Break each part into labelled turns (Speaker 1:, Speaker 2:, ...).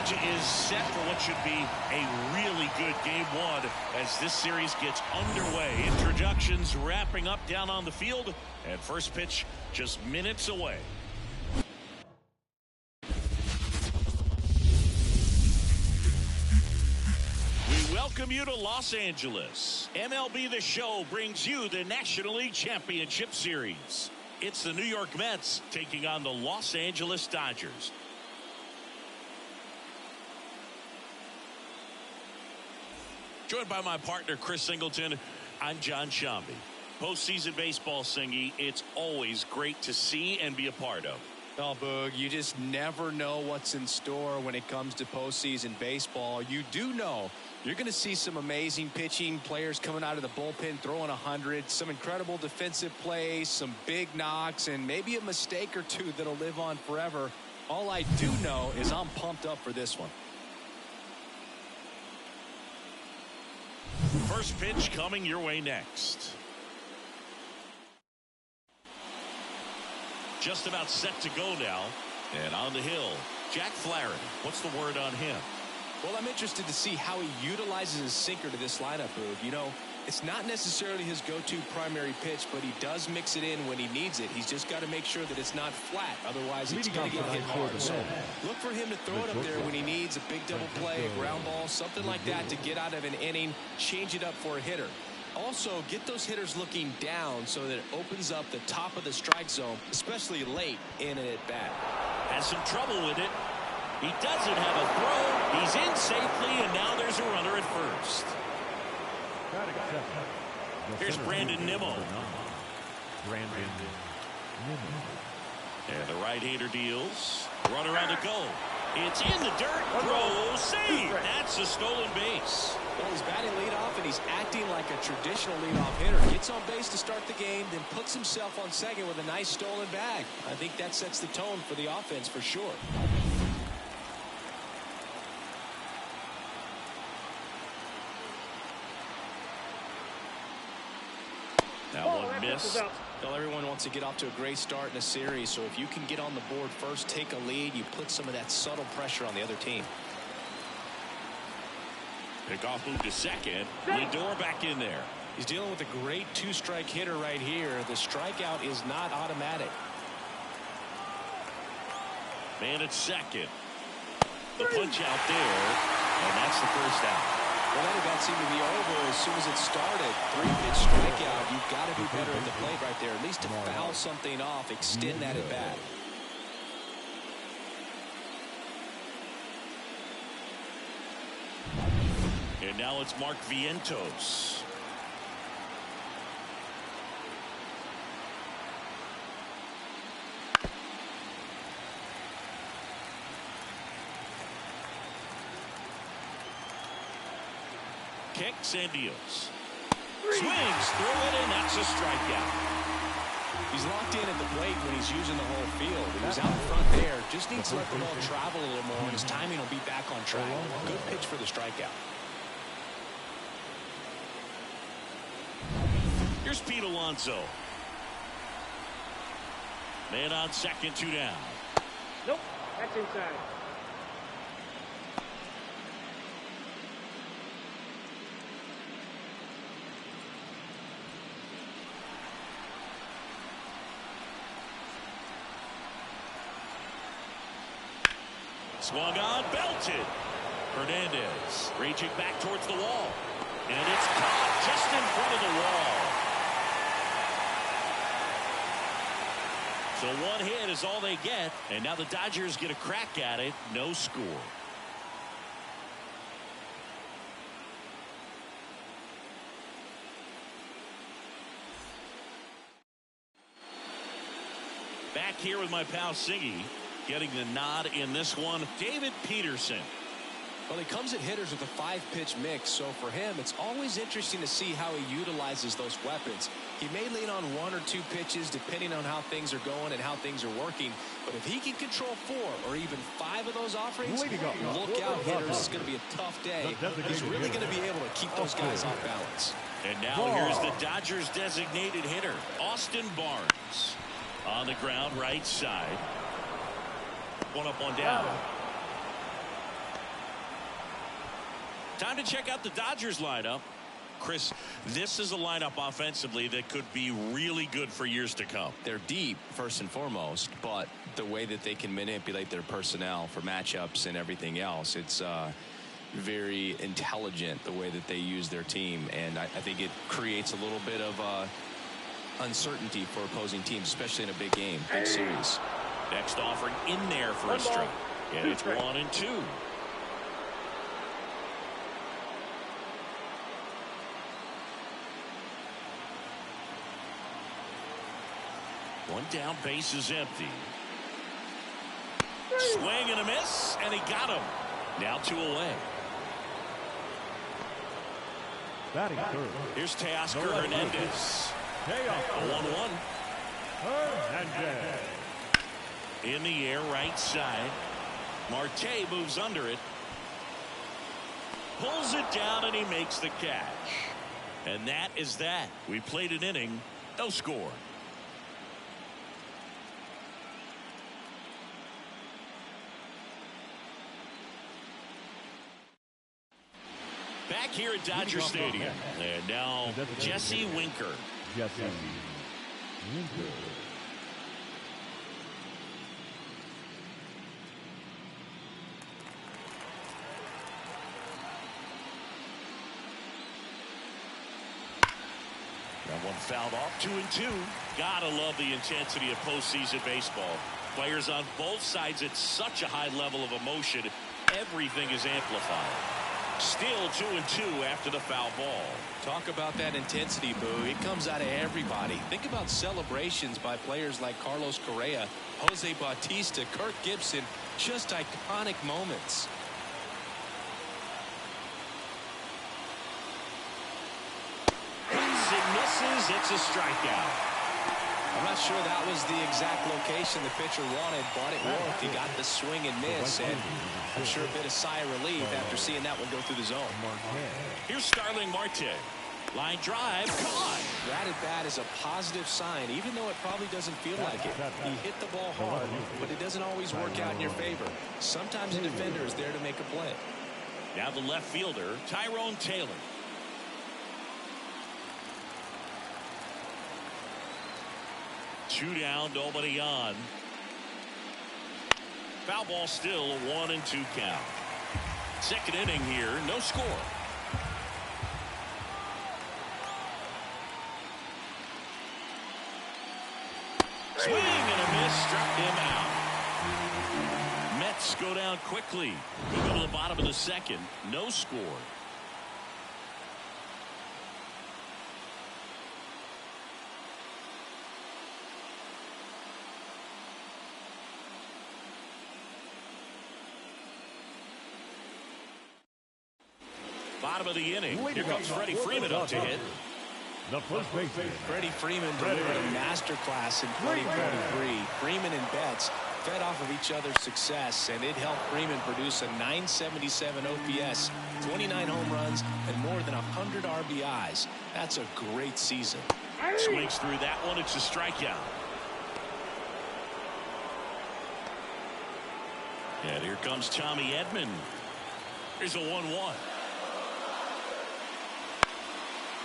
Speaker 1: stage is set for what should be a really good game one as this series gets underway. Introductions wrapping up down on the field, and first pitch just minutes away. We welcome you to Los Angeles. MLB The Show brings you the National League Championship Series. It's the New York Mets taking on the Los Angeles Dodgers. Joined by my partner, Chris Singleton, I'm John Shambi. Postseason baseball, Singy, it's always great to see and be a part of.
Speaker 2: Oh, Boog, you just never know what's in store when it comes to postseason baseball. You do know you're going to see some amazing pitching, players coming out of the bullpen throwing 100, some incredible defensive plays, some big knocks, and maybe a mistake or two that'll live on forever. All I do know is I'm pumped up for this one.
Speaker 1: First pitch coming your way next. Just about set to go now. And on the hill, Jack Flaherty. What's the word on him?
Speaker 2: Well, I'm interested to see how he utilizes his sinker to this lineup, Boog. You know, it's not necessarily his go-to primary pitch, but he does mix it in when he needs it. He's just got to make sure that it's not flat. Otherwise, it's going to get hit hard. So look for him to throw it up there when he needs a big double play, a ground ball, something like that to get out of an inning, change it up for a hitter. Also, get those hitters looking down so that it opens up the top of the strike zone, especially late in an at-bat.
Speaker 1: Has some trouble with it. He doesn't have a throw. He's in safely, and now there's a runner at first. Here's Brandon Nimmo. And the right-hander deals. Runner on the go. It's in the dirt. Throw, save. That's a stolen base.
Speaker 2: Well, he's batting leadoff, and he's acting like a traditional leadoff hitter. Gets on base to start the game, then puts himself on second with a nice stolen bag. I think that sets the tone for the offense for sure.
Speaker 1: That one missed.
Speaker 2: Well, everyone wants to get off to a great start in a series, so if you can get on the board first, take a lead, you put some of that subtle pressure on the other team.
Speaker 1: Pickoff move to second. Lindor back in there.
Speaker 2: He's dealing with a great two-strike hitter right here. The strikeout is not automatic.
Speaker 1: Man at second. The punch out there, and that's the first out.
Speaker 2: Well, that at-bat seemed to be over as soon as it started. 3-pitch strikeout. You've got to do better at the plate right there, at least to foul something off, extend that at-bat.
Speaker 1: And now it's Mark Vientos. Kicks and deals. Swings through it, and that's a strikeout.
Speaker 2: He's locked in at the plate when he's using the whole field. He was out in front there. Just needs to let the ball travel a little more, and his timing will be back on track. Good pitch for the strikeout.
Speaker 1: Here's Pete Alonso. Man on second, 2 down.
Speaker 3: Nope, that's inside.
Speaker 1: Swung on, belted. Hernandez reaching back towards the wall. And it's caught just in front of the wall. So one hit is all they get. And now the Dodgers get a crack at it. No score. Back here with my pal Siggy. Getting the nod in this one, David Peterson.
Speaker 2: Well, he comes at hitters with a 5-pitch mix, so for him, it's always interesting to see how he utilizes those weapons. He may lean on 1 or 2 pitches depending on how things are going and how things are working, but if he can control 4 or even 5 of those offerings, look out, hitters. It's going to be a tough day. He's really going to be able to keep those guys off balance.
Speaker 1: And now here's the Dodgers designated hitter, Austin Barnes. On the ground, right side. One up, one down. Time to check out the Dodgers lineup. Chris, this is a lineup offensively that could be really good for years to come.
Speaker 2: They're deep, first and foremost, but the way that they can manipulate their personnel for matchups and everything else, it's very intelligent the way that they use their team, and I think it creates a little bit of uncertainty for opposing teams, especially in a big game, big series.
Speaker 1: Next offering in there for a strike. And it's 1-2. One down, base is empty. Swing and a miss, and he got him. Now 2 away.
Speaker 4: Batting third.
Speaker 1: Here's Teoscar Hernandez. A 1-1.
Speaker 4: Hernandez.
Speaker 1: In the air, right side. Marte moves under it. Pulls it down, and he makes the catch. And that is that. We played an inning, no score. Back here at Dodger Stadium. And now Jesse Winker.
Speaker 4: Jesse Winker.
Speaker 1: That one fouled off. 2-2. Gotta love the intensity of postseason baseball. Players on both sides at such a high level of emotion. Everything is amplified. Still 2-2 after the foul ball.
Speaker 2: Talk about that intensity, Boo. It comes out of everybody. Think about celebrations by players like Carlos Correa, Jose Bautista, Kirk Gibson. Just iconic moments.
Speaker 1: It misses. It's a strikeout.
Speaker 2: I'm not sure that was the exact location the pitcher wanted, but it worked. He got the swing and miss, and I'm sure a bit of sigh of relief after seeing that one go through the zone.
Speaker 1: Here's Starling Marte. Line drive, caught.
Speaker 2: That at bat is a positive sign, even though it probably doesn't feel like it. He hit the ball hard, but it doesn't always work out in your favor. Sometimes a defender is there to make a play.
Speaker 1: Now the left fielder, Tyrone Taylor. Two down, nobody on. Foul ball still, a 1-2 count. Second inning here, no score. Swing and a miss, struck him out. Mets go down quickly. We go to the bottom of the second, no score. Bottom of the inning. Here comes Freddie Freeman up to hit.
Speaker 4: The first baseman.
Speaker 2: Freddie Freeman delivered a masterclass in 2023. Freeman and Betts fed off of each other's success, and it helped Freeman produce a .977 OPS, 29 home runs, and more than 100 RBIs. That's a great season.
Speaker 1: Swings through that one. It's a strikeout. And here comes Tommy Edman. Here's a 1-1.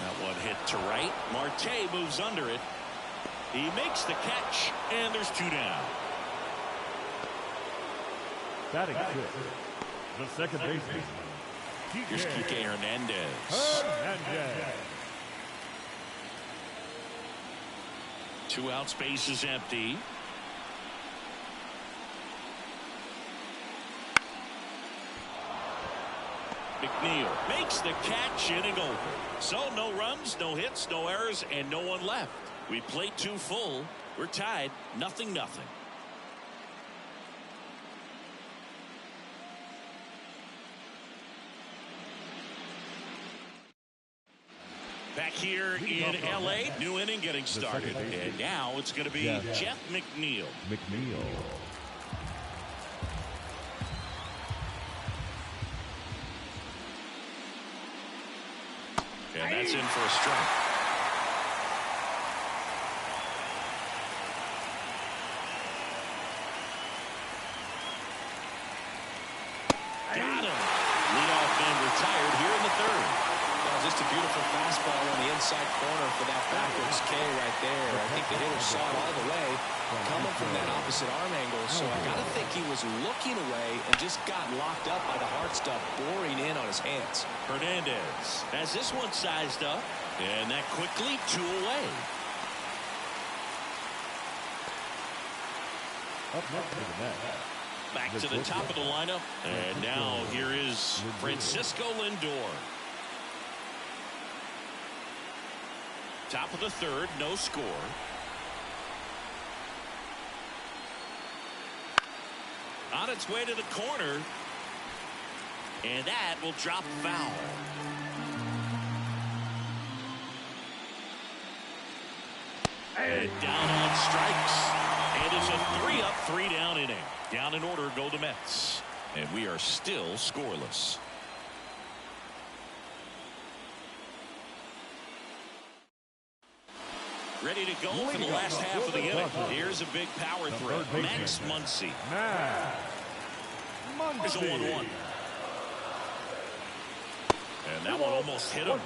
Speaker 1: That one hit to right. Marte moves under it. He makes the catch, and there's two down.
Speaker 4: Batting fifth. The second baseman.
Speaker 1: Here's Kike Hernandez.
Speaker 4: Hernandez.
Speaker 1: Two out, space is empty. McNeil makes the catch, inning over. So no runs, no hits, no errors, and no one left. We played two full. We're tied, 0-0. Back here in L.A., new inning getting started. And now it's going to be Jeff McNeil. And that's in for a strike. Got him. Leadoff man retired. Here
Speaker 2: Beautiful fastball on the inside corner for that backwards K right there. I think the hitter saw it all the way coming from that opposite arm angle. So I got to think he was looking away and just got locked up by the hard stuff boring in on his hands.
Speaker 1: Hernandez has this one sized up, and that quickly 2 away.
Speaker 4: Up next to the bat.
Speaker 1: Back to the top of the lineup, and now here is Francisco Lindor. Top of the third, no score. On its way to the corner, and that will drop foul. And down on strikes. It is a 3-up, 3-down inning. Down in order go the Mets, and we are still scoreless. Ready to go for the last half of the inning. Here's a big power threat. Max Muncy. There's a 1-1. And that one almost hit him.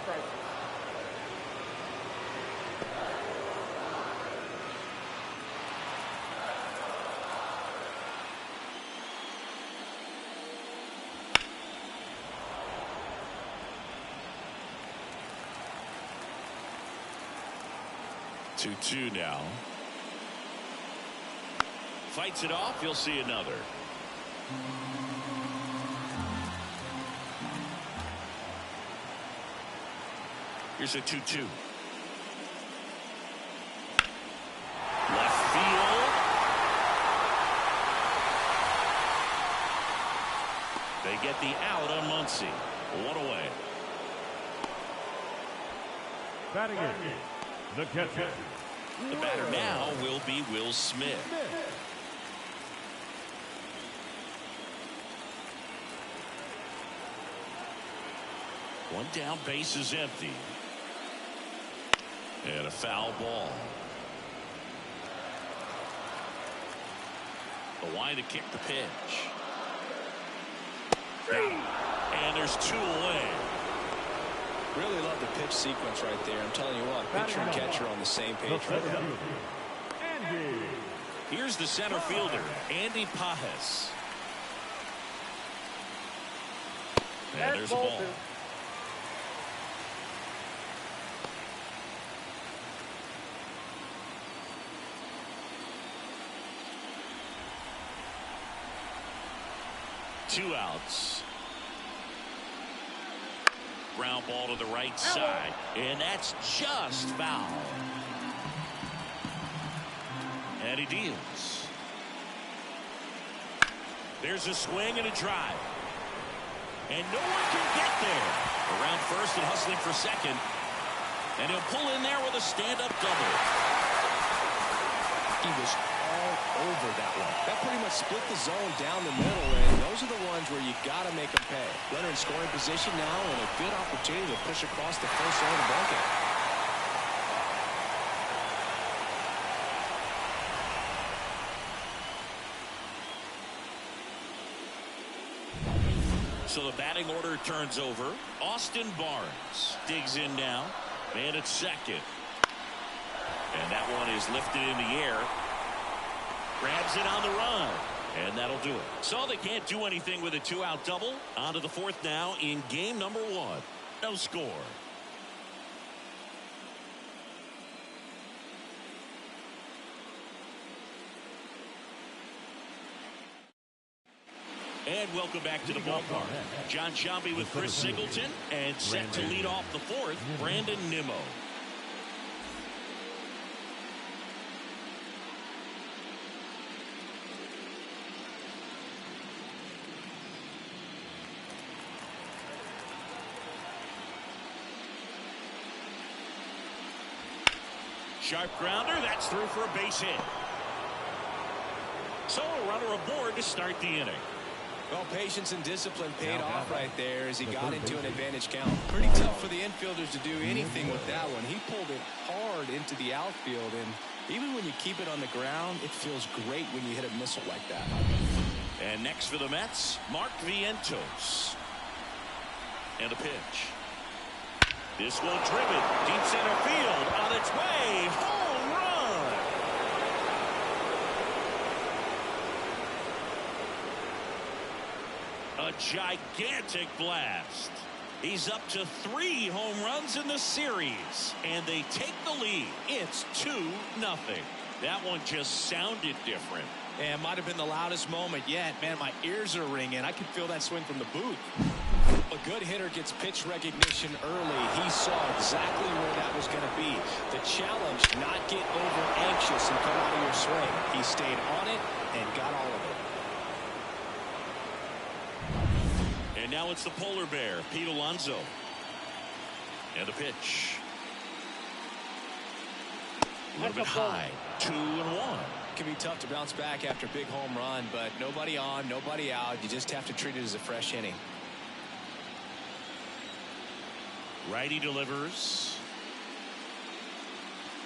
Speaker 1: Two now. Fights it off. You'll see another. Here's a 2-2. Left field. They get the out on Muncy. 1 away.
Speaker 4: Batting in. The catcher.
Speaker 1: The batter now will be Will Smith. One down, base is empty. And a foul ball. The line to kick the pitch. And there's 2 away.
Speaker 2: Really love the pitch sequence right there. I'm telling you what, pitcher and catcher on the same page right now.
Speaker 1: Here's the center fielder, Andy Pajes. And there's a ball. 2 outs. Ground ball to the right side, and that's just foul. And he deals. There's a swing and a drive. And no one can get there. Around first and hustling for second. And he'll pull in there with a stand-up double.
Speaker 2: He was all over that one. That pretty much split the zone down the middle, and those are the ones where you got to make them pay. Runner in scoring position now, and a good opportunity to push across the first zone and bank it.
Speaker 1: So the batting order turns over. Austin Barnes digs in now. Man at second. And that one is lifted in the air. Grabs it on the run. And that'll do it. So they can't do anything with a 2-out double. On to the fourth now in game number 1. No score. And welcome back to the ballpark. John Sciambi with Chris Singleton, and set to lead off the fourth, Brandon Nimmo. Sharp grounder, that's through for a base hit. So a runner aboard to start the inning.
Speaker 2: Well, patience and discipline paid off right there as he got into an advantage count. Pretty tough for the infielders to do anything with that one. He pulled it hard into the outfield, and even when you keep it on the ground, it feels great when you hit a missile like that.
Speaker 1: And next for the Mets, Mark Vientos. And a pitch. This one driven deep center field on its way. Home run. A gigantic blast. He's up to 3 home runs in the series, and they take the lead. It's 2-0. That one just sounded different.
Speaker 2: And it might have been the loudest moment yet. Man, my ears are ringing. I can feel that swing from the booth. A good hitter gets pitch recognition early. He saw exactly where that was going to be. The challenge, not get over anxious and come out of your swing. He stayed on it and got all of it.
Speaker 1: And now it's the polar bear, Pete Alonso. And the pitch. A little bit high. 2-1.
Speaker 2: It can be tough to bounce back after a big home run, but nobody on, nobody out. You just have to treat it as a fresh inning.
Speaker 1: Righty delivers.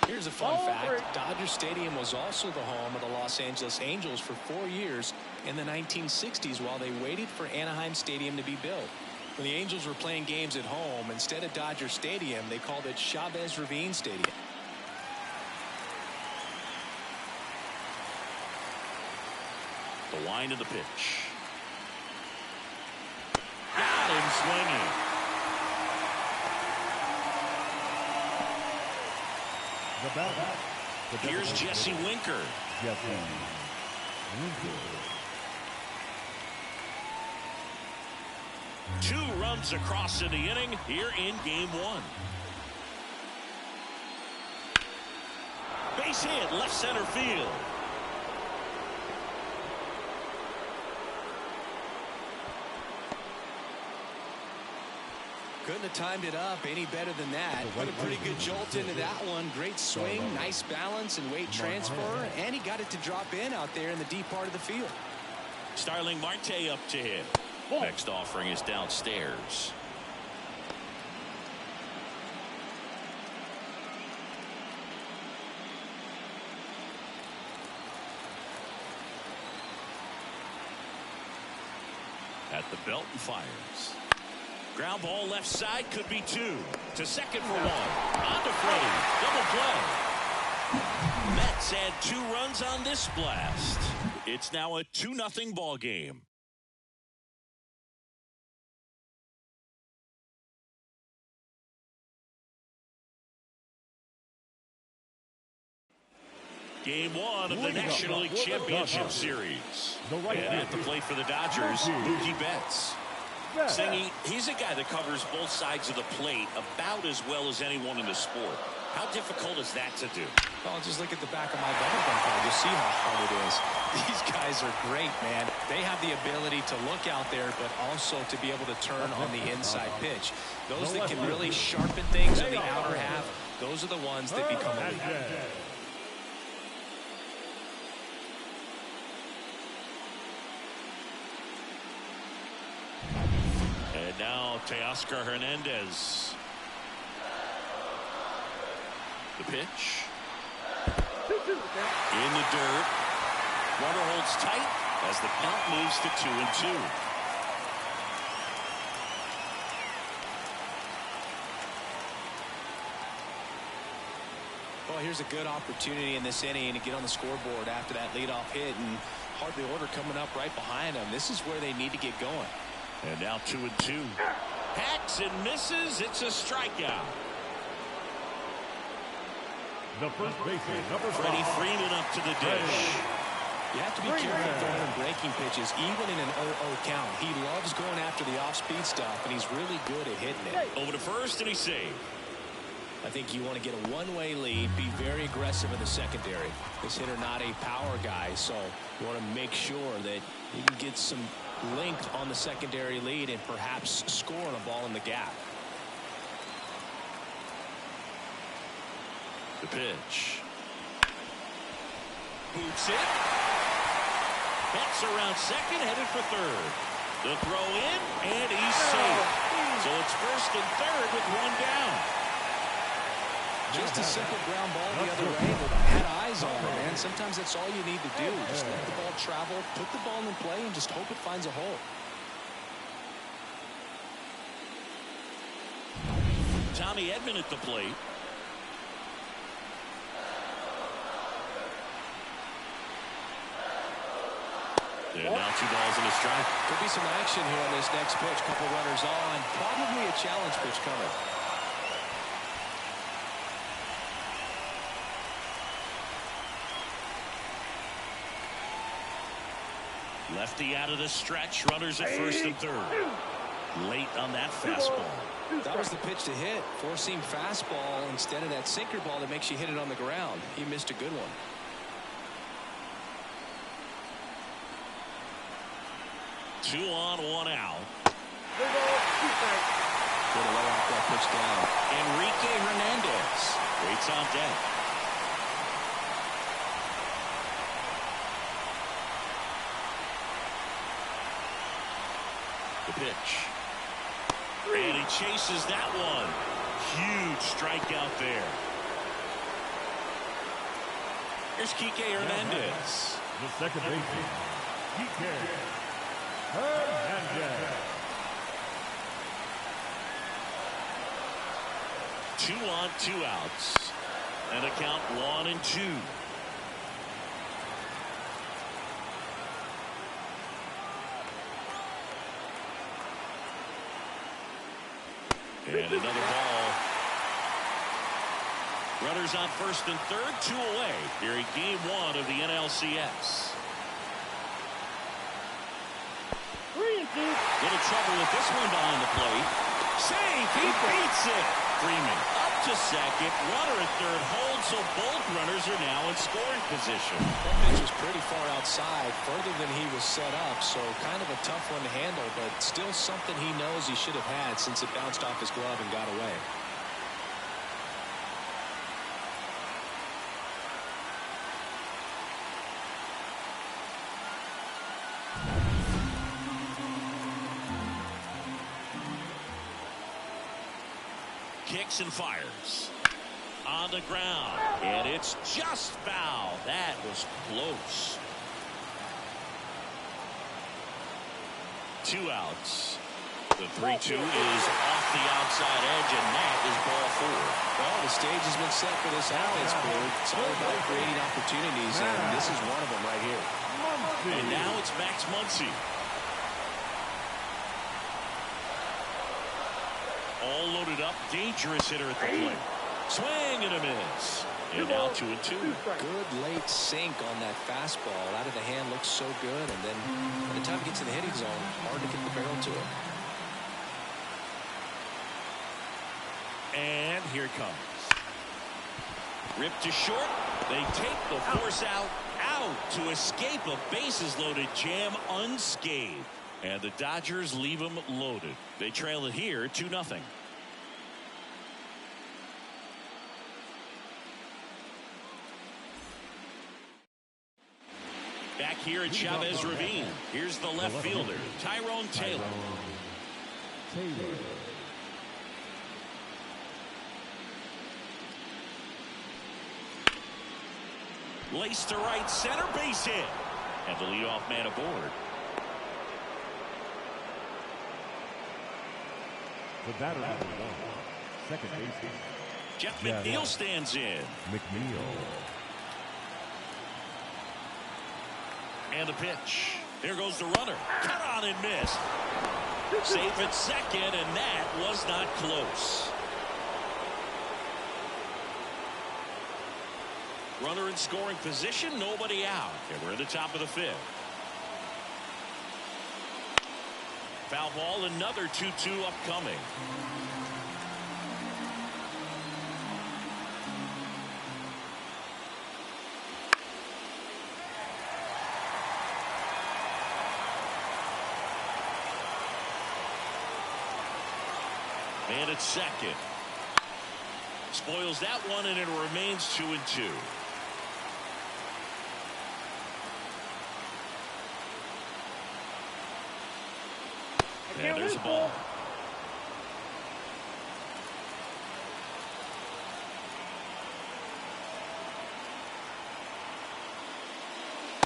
Speaker 2: Here's a fun fact. Dodger Stadium was also the home of the Los Angeles Angels for 4 years in the 1960s while they waited for Anaheim Stadium to be built. When the Angels were playing games at home, instead of Dodger Stadium, they called it Chavez Ravine Stadium.
Speaker 1: The wind of the pitch. Got him swinging. Here's Jesse Winker. Two runs across in the inning here in game 1. Base hit, left center field.
Speaker 2: Couldn't have timed it up any better than that. Put a pretty good jolt into that one. Great swing, nice balance and weight transfer, and he got it to drop in out there in the deep part of the field.
Speaker 1: Starling Marte up to hit. Next offering is downstairs. At the belt and fires. Ground ball left side, could be 2. To second for 1. On to Freddie. Double play. Mets add 2 runs on this blast. It's now a 2-0 ball game. Game 1 of the National League Championship Series. And at the plate for the Dodgers, Mookie Betts. Singy, he's a guy that covers both sides of the plate about as well as anyone in the sport. How difficult is that to do?
Speaker 2: Well, just look at the back of my bumper car. You see how hard it is. These guys are great, man. They have the ability to look out there, but also to be able to turn on the inside pitch. Those that can really sharpen things on the outer half, those are the ones that become elite.
Speaker 1: Now Teoscar Hernandez. The pitch. In the dirt. Runner holds tight as the count moves to 2-2.
Speaker 2: Well, here's a good opportunity in this inning to get on the scoreboard after that leadoff hit, and hardly order coming up right behind them. This is where they need to get going.
Speaker 1: And now 2-2. Hacks and misses. It's a strikeout.
Speaker 4: The first baseman, number 5.
Speaker 1: Freddie Freeman up to the dish.
Speaker 2: You have to be careful throwing him breaking pitches, even in an 0-0 count. He loves going after the off-speed stuff, and he's really good at hitting it.
Speaker 1: Over to first, and he saved.
Speaker 2: I think you want to get a one-way lead, be very aggressive in the secondary. This hitter not a power guy, so you want to make sure that you can get some length on the secondary lead and perhaps score on a ball in the gap.
Speaker 1: The pitch. Boots it. Bats around second, headed for third. The throw in, and he's safe. So it's first and third with 1 down.
Speaker 2: Just a simple ground ball the other way, but had eyes on it, man. Sometimes that's all you need to do. Just let the ball travel, put the ball in play, and just hope it finds a hole.
Speaker 1: Tommy Edman at the plate. And now 2 balls and a strike.
Speaker 2: Could be some action here on this next pitch. Couple runners on. Probably a challenge pitch coming.
Speaker 1: Lefty out of the stretch. Runners at first and third. Late on that fastball.
Speaker 2: That was the pitch to hit. Four-seam fastball instead of that sinker ball that makes you hit it on the ground. He missed a good one.
Speaker 1: 2 on, 1 out.
Speaker 3: Good ball, 2 strikes.
Speaker 2: Good to lay off that pitch down.
Speaker 1: Enrique Hernandez waits on deck. The pitch. And he chases that one. Huge strikeout there. Here's Kike Hernandez.
Speaker 4: The second baseman, Kike Hernandez.
Speaker 1: 2 on, 2 outs. And a count 1-2. And another ball. Runners on first and third, 2 away here in game 1 of the NLCS.
Speaker 3: 3-2.
Speaker 1: Little trouble with this one behind the plate. Safe, he beats it. Freeman up to second, runner at third, holds, so both runners are now in scoring position.
Speaker 2: That pitch was pretty far outside, further than he was set up, so kind of a tough one to handle, but still something he knows he should have had since it bounced off his glove and got away.
Speaker 1: Kicks and fires. On the ground. And it's just foul. That was close. 2 outs. The 3-2 is off the outside edge, and that is ball 4.
Speaker 2: Well, the stage has been set for this offense, Bird. It's all about creating opportunities, and this is one of them right here.
Speaker 1: And now it's Max Muncy. All loaded up, dangerous hitter at the plate. Swing and a miss. And now 2-2.
Speaker 2: Good late sink on that fastball. Out of the hand looks so good, and then by the time it gets to the hitting zone, hard to get the barrel to it.
Speaker 1: And here it comes. Ripped to short. They take the force out to escape a bases-loaded jam unscathed. And the Dodgers leave them loaded. They trail it here 2-0. Back here at Chavez Ravine. Here's the left fielder, Tyrone Taylor. Laced to right center, base hit. And the leadoff man aboard.
Speaker 4: The batter number 1, second baseman,
Speaker 1: Jeff McNeil stands in.
Speaker 4: McNeil.
Speaker 1: And the pitch. There goes the runner. Cut on and miss. Safe at second, and that was not close. Runner in scoring position, nobody out. And we're at the top of the 5th. Foul ball, another 2-2 upcoming. And it's second. Spoils that one, and it remains 2-2. And there's a ball.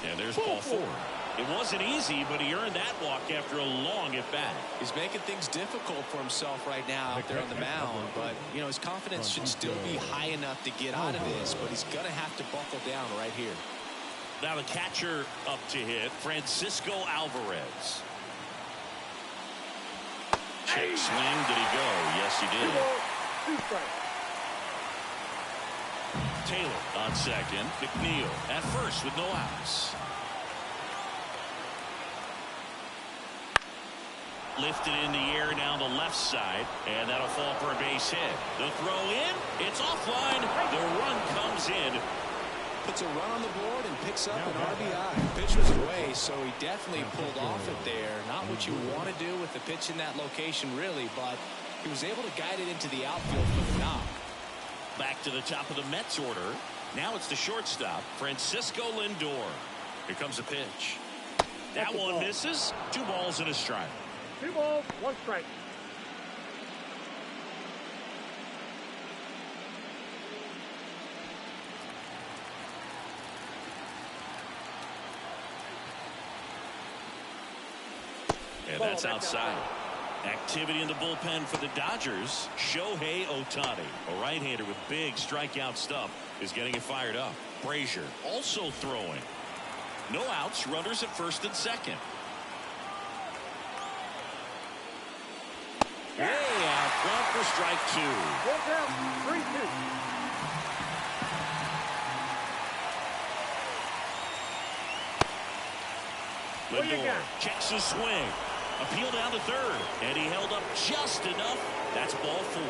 Speaker 1: And there's ball 4. It wasn't easy, but he earned that walk after a long at-bat.
Speaker 2: He's making things difficult for himself right now out there on the mound, but, you know, his confidence should still be high enough to get out of this, but he's going to have to buckle down right here.
Speaker 1: Now the catcher up to hit, Francisco Alvarez. Check swing, did he go? Yes, he did.
Speaker 3: 2 strikes.
Speaker 1: Taylor on second, McNeil at first with no outs. Lifted in the air down the left side, and that'll fall for a base hit. The throw in, it's offline. The run comes in.
Speaker 2: Puts a run on the board and picks up an RBI. Pitch was away, so he definitely pulled off it there. Not what you want to do with the pitch in that location, really, but he was able to guide it into the outfield for the knock.
Speaker 1: Back to the top of the Mets order. Now it's the shortstop, Francisco Lindor. Here comes a pitch. That one misses. 2 balls and a strike.
Speaker 3: 2 balls, 1 strike.
Speaker 1: And that's outside. Activity in the bullpen for the Dodgers. Shohei Ohtani, a right-hander with big strikeout stuff, is getting it fired up. Brazier also throwing. No outs, runners at first and second. Way out front for strike 2.
Speaker 3: 1 down, 3-2.
Speaker 1: Lindor checks his swing. Appeal down to third, and he held up just enough. That's ball 4.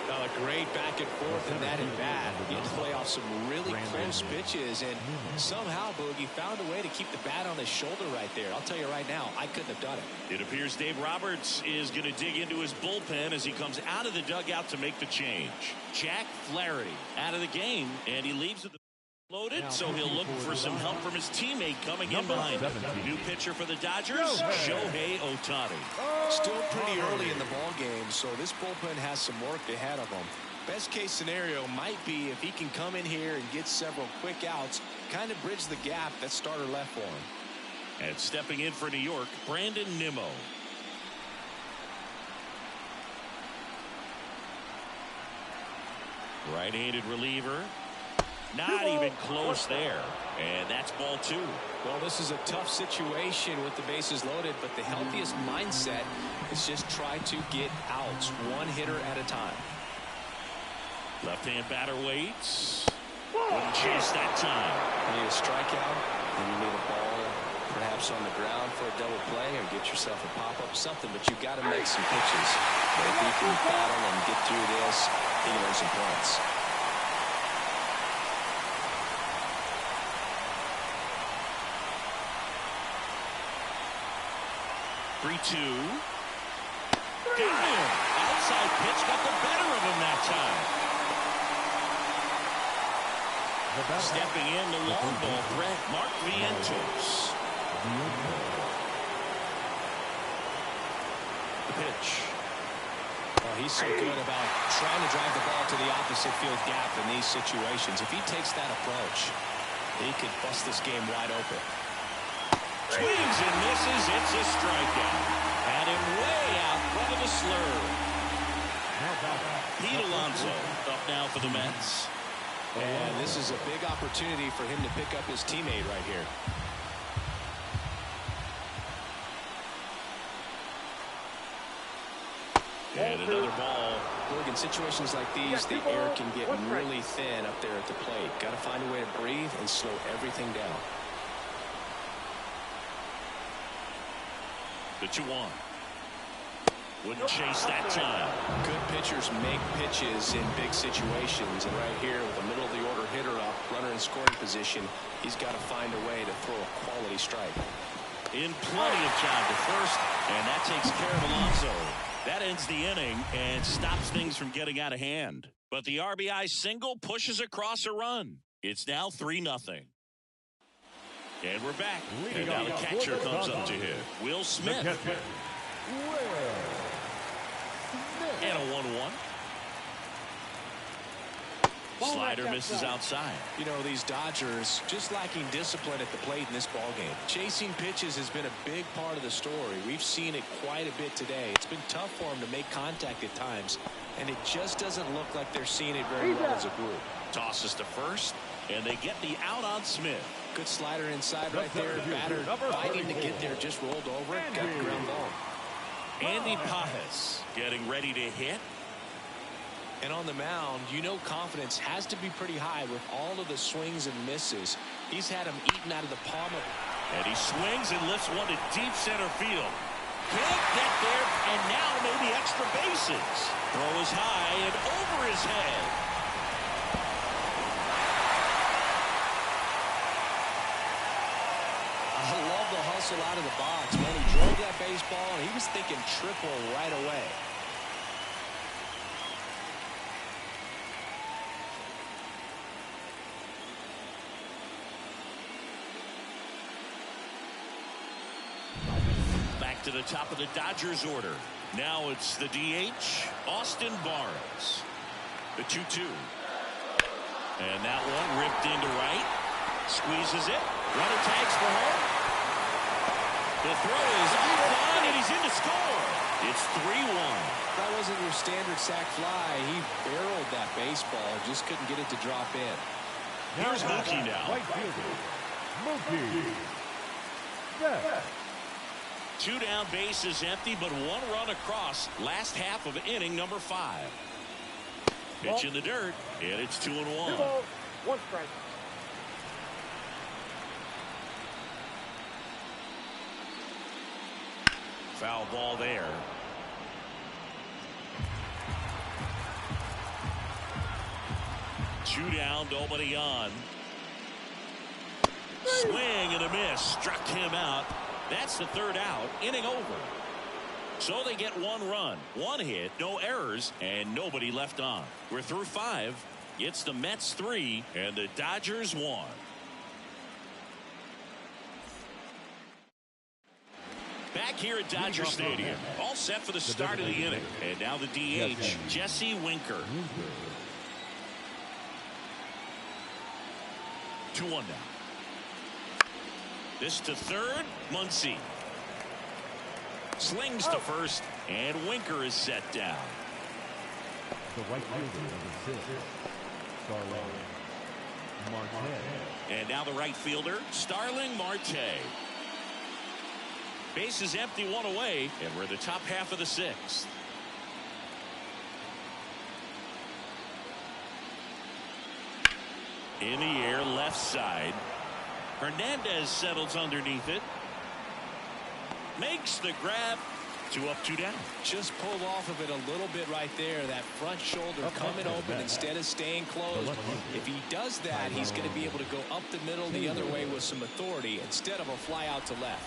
Speaker 2: Now a great back and forth in that at bat. He had to play off some really close pitches, and somehow Boogie found a way to keep the bat on his shoulder right there. I'll tell you right now, I couldn't have done it.
Speaker 1: It appears Dave Roberts is going to dig into his bullpen as he comes out of the dugout to make the change. Jack Flaherty out of the game, and he leaves with the loaded, so he'll look for some help from his teammate coming in behind him. New pitcher for the Dodgers, Shohei Ohtani.
Speaker 2: Still pretty early in the ball game, so this bullpen has some work ahead of him. Best case scenario might be if he can come in here and get several quick outs, kind of bridge the gap that starter left for him.
Speaker 1: And stepping in for New York, Brandon Nimmo. Right-handed reliever. Not even close there. And that's ball 2.
Speaker 2: Well, this is a tough situation with the bases loaded, but the healthiest mindset is just try to get outs, 1 hitter at a time.
Speaker 1: Left-hand batter waits. Wouldn't chase that time.
Speaker 2: You need a strikeout, and you need a ball perhaps on the ground for a double play, or get yourself a pop-up, something, but you've got to make some pitches. But if he can battle and get through this, he can earn some points.
Speaker 1: 3-2. Got him. Outside pitch got the better of him that time. Stepping in the long ball threat, Mark Vientos. The pitch.
Speaker 2: Well, he's so good about trying to drive the ball to the opposite field gap in these situations. If he takes that approach, he could bust this game wide open.
Speaker 1: Swings and misses. It's a strikeout. Had him way out front of the slurve. Pete Alonso up now for the Mets.
Speaker 2: And this is a big opportunity for him to pick up his teammate right here.
Speaker 1: And another ball.
Speaker 2: Look, in situations like these, the air can get really thin up there at the plate. Got to find a way to breathe and slow everything down.
Speaker 1: The 2-1. Wouldn't chase that time.
Speaker 2: Good pitchers make pitches in big situations, and right here with the middle of the order hitter up, runner in scoring position, he's got to find a way to throw a quality strike.
Speaker 1: In plenty of time to first, and that takes care of Alonso. That ends the inning and stops things from getting out of hand. But the RBI single pushes across a run. It's now 3-0. And we're back. And now the catcher comes up to hit. Will Smith. And a 1-1. Slider misses outside.
Speaker 2: You know, these Dodgers just lacking discipline at the plate in this ballgame. Chasing pitches has been a big part of the story. We've seen it quite a bit today. It's been tough for them to make contact at times, and it just doesn't look like they're seeing it very well as a group.
Speaker 1: Tosses to first, and they get the out on Smith.
Speaker 2: Good slider inside right there. Batter fighting to get there, just rolled over it, got the ground ball.
Speaker 1: Andy Pajas getting ready to hit.
Speaker 2: And on the mound, you know confidence has to be pretty high with all of the swings and misses. He's had them eaten out of the palm of.
Speaker 1: And he swings and lifts one to deep center field. Can't get there, and now maybe extra bases. Throw is high and over his head.
Speaker 2: I love the hustle out of the box. When he drove that baseball, and he was thinking triple right away.
Speaker 1: To the top of the Dodgers order. Now it's the DH, Austin Barnes. The 2-2. And that one ripped into right. Squeezes it. Runner tags for home. The throw is on, and he's in to score. It's 3-1.
Speaker 2: That wasn't your standard sac fly. He barreled that baseball. Just couldn't get it to drop in.
Speaker 1: Here's Mookie now.
Speaker 4: Right fielder, Mookie. Yeah.
Speaker 1: 2 down, bases empty, but 1 run across. Last half of inning number 5. Pitch in the dirt, and it's 2-1.
Speaker 3: 2 balls, 1 strike.
Speaker 1: Foul ball there. Two down, nobody on. Swing and a miss. Struck him out. That's the 3rd out. Inning over. So they get 1 run, 1 hit, no errors, and nobody left on. We're through 5. It's the Mets 3 and the Dodgers 1. Back here at Dodger Stadium. All set for the start of the inning. And now the DH, Jesse Winker. 2-1 now. This to third, Muncy. Slings to first, and Winker is set down.
Speaker 4: The right fielder, number 6, Starling Marte.
Speaker 1: And now the right fielder, Starling Marte. Base is empty, 1 away, and we're in the top half of the 6th. In the air, left side. Hernandez settles underneath it. Makes the grab. 2 up, 2 down.
Speaker 2: Just pulled off of it a little bit right there. That front shoulder coming open instead of staying closed. If he does that, he's going to be able to go up the middle the other way with some authority instead of a fly out to left.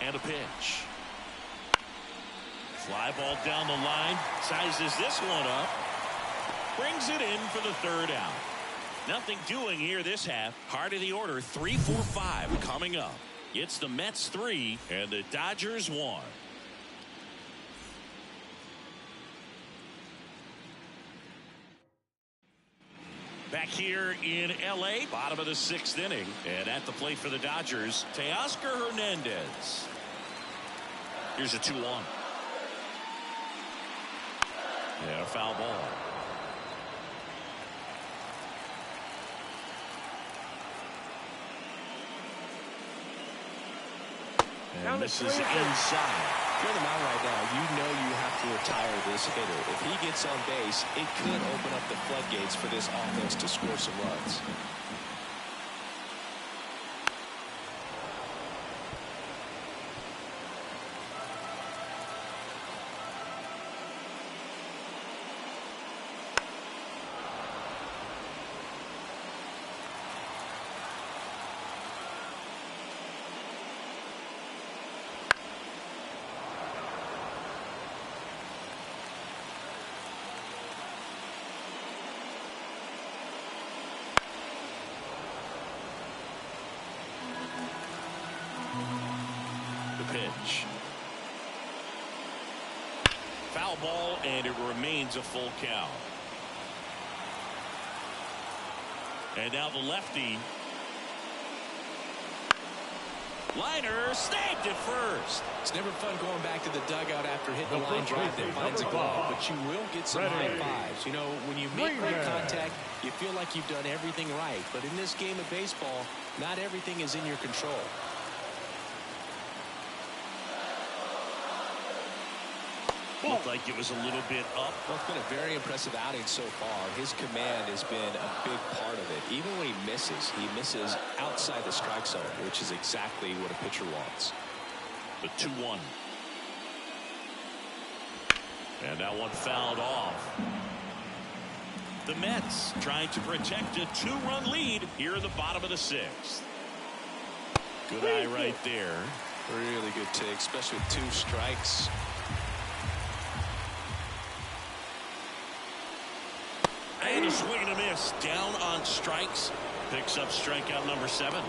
Speaker 1: And a pitch. Fly ball down the line. Sizes this one up. Brings it in for the 3rd out. Nothing doing here this half. Heart of the order, 3, 4, 5 coming up. It's the Mets 3 and the Dodgers 1. Back here in L.A., bottom of the 6th inning. And at the plate for the Dodgers, Teoscar Hernandez. Here's a 2-1. And a foul ball. And this is inside.
Speaker 2: If you're the mound right now, you know you have to retire this hitter. If he gets on base, it could open up the floodgates for this offense to score some runs.
Speaker 1: Pitch. Foul ball, and it remains a full count. And now the lefty. Liner snagged at first.
Speaker 2: It's never fun going back to the dugout after hitting a line drive that finds a glove, but you will get some high fives. You know, when you make great contact, you feel like you've done everything right. But in this game of baseball, not everything is in your control.
Speaker 1: Looked like it was a little bit up.
Speaker 2: Well, it's been a very impressive outing so far. His command has been a big part of it. Even when he misses outside the strike zone, which is exactly what a pitcher wants.
Speaker 1: The 2-1. And that one fouled off. The Mets trying to protect a 2-run lead here in the bottom of the 6th. Good eye right there.
Speaker 2: Really good take, especially with 2 strikes.
Speaker 1: And a swing and a miss. Down on strikes. Picks up strikeout number 7.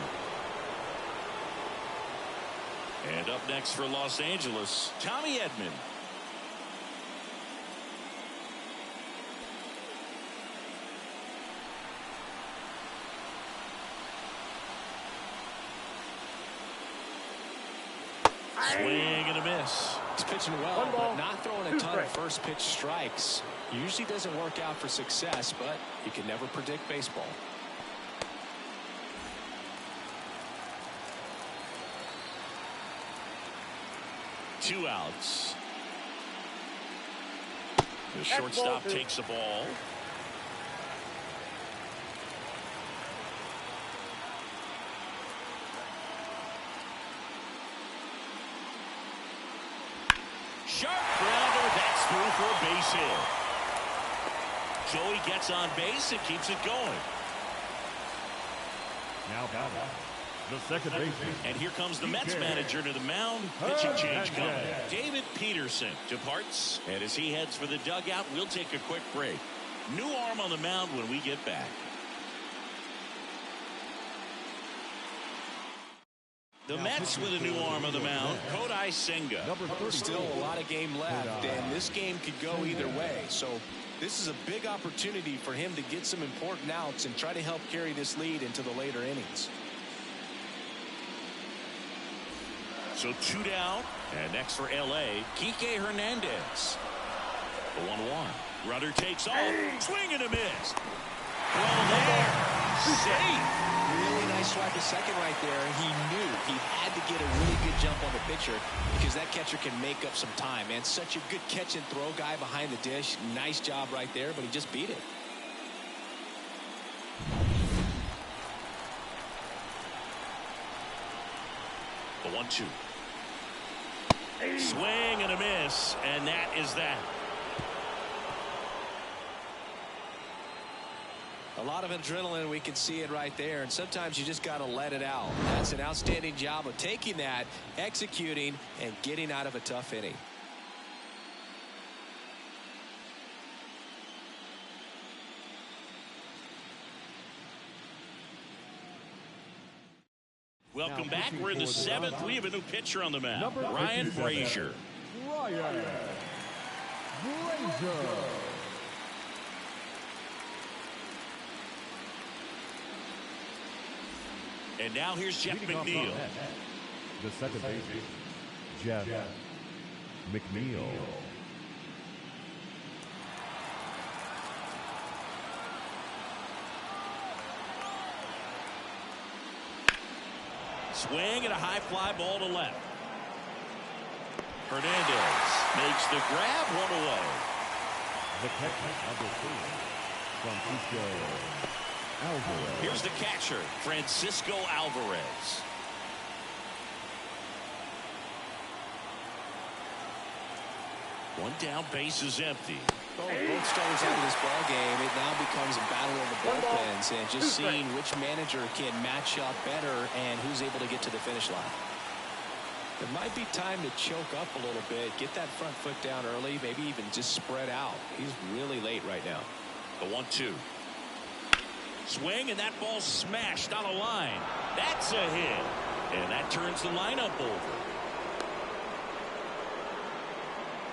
Speaker 1: And up next for Los Angeles, Tommy Edman. Swing and a miss.
Speaker 2: He's pitching well, but not throwing a ton of first pitch strikes. Usually doesn't work out for success, but you can never predict baseball.
Speaker 1: Two outs. The shortstop takes the ball. Sharp grounder. That's through for a base hit. Joey gets on base and keeps it going.
Speaker 4: Now batting, the second baseman.
Speaker 1: And here comes the Mets manager to the mound. Pitching change coming. David Peterson departs. And as he heads for the dugout, we'll take a quick break. New arm on the mound when we get back. The Mets with a new arm on the mound, Kodai Senga.
Speaker 2: Still a lot of game left, and this game could go either way. So this is a big opportunity for him to get some important outs and try to help carry this lead into the later innings.
Speaker 1: So 2 down, and next for L.A., Kike Hernandez. The 1-1. Runner takes off. Swing and a miss. Well, there. Safe.
Speaker 2: Really nice swipe of second right there. He knew he had to get a really good jump on the pitcher because that catcher can make up some time. Man, such a good catch and throw guy behind the dish. Nice job right there, but he just beat it.
Speaker 1: The 1-2. Swing and a miss, and that is that.
Speaker 2: A lot of adrenaline, we can see it right there, and sometimes you just got to let it out. That's an outstanding job of taking that, executing, and getting out of a tough inning.
Speaker 1: Welcome back. We're in the 7th. We have a new pitcher on the mound, Ryan Brazier.
Speaker 4: Ryan Brazier.
Speaker 1: And now here's Jeff McNeil.
Speaker 4: The second baseman, Jeff McNeil.
Speaker 1: Swing and a high fly ball to left. Hernandez makes the grab, 1 away.
Speaker 4: The catcher, number 2, Francisco Alvarez.
Speaker 1: Here's the catcher, Francisco Alvarez. One down, base is empty.
Speaker 2: Well, with both starters out of this ball game, it now becomes a battle of the bullpens and just seeing which manager can match up better and who's able to get to the finish line. It might be time to choke up a little bit, get that front foot down early, maybe even just spread out. He's really late right now.
Speaker 1: The 1-2. Swing, and that ball smashed on a line. That's a hit. And that turns the lineup over.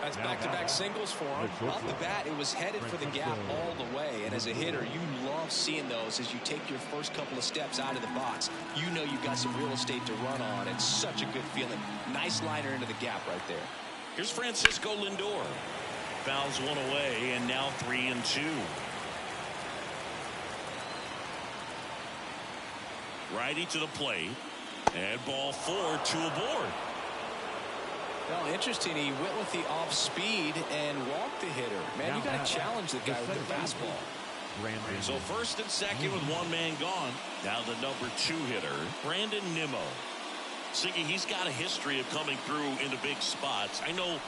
Speaker 2: That's back-to-back singles for him. Off the bat, it was headed for the gap all the way. And as a hitter, you love seeing those as you take your first couple of steps out of the box. You know you've got some real estate to run on. It's such a good feeling. Nice liner into the gap right there.
Speaker 1: Here's Francisco Lindor. Fouls one away, and now 3-2. Righty to the plate. And ball 4, 2 aboard.
Speaker 2: Well, interesting. He went with the off speed and walked the hitter. Man, you got to challenge the guy with the fastball.
Speaker 1: So first and second with one man gone. Now the number 2 hitter, Brandon Nimmo. Siggy, he's got a history of coming through into big spots. I know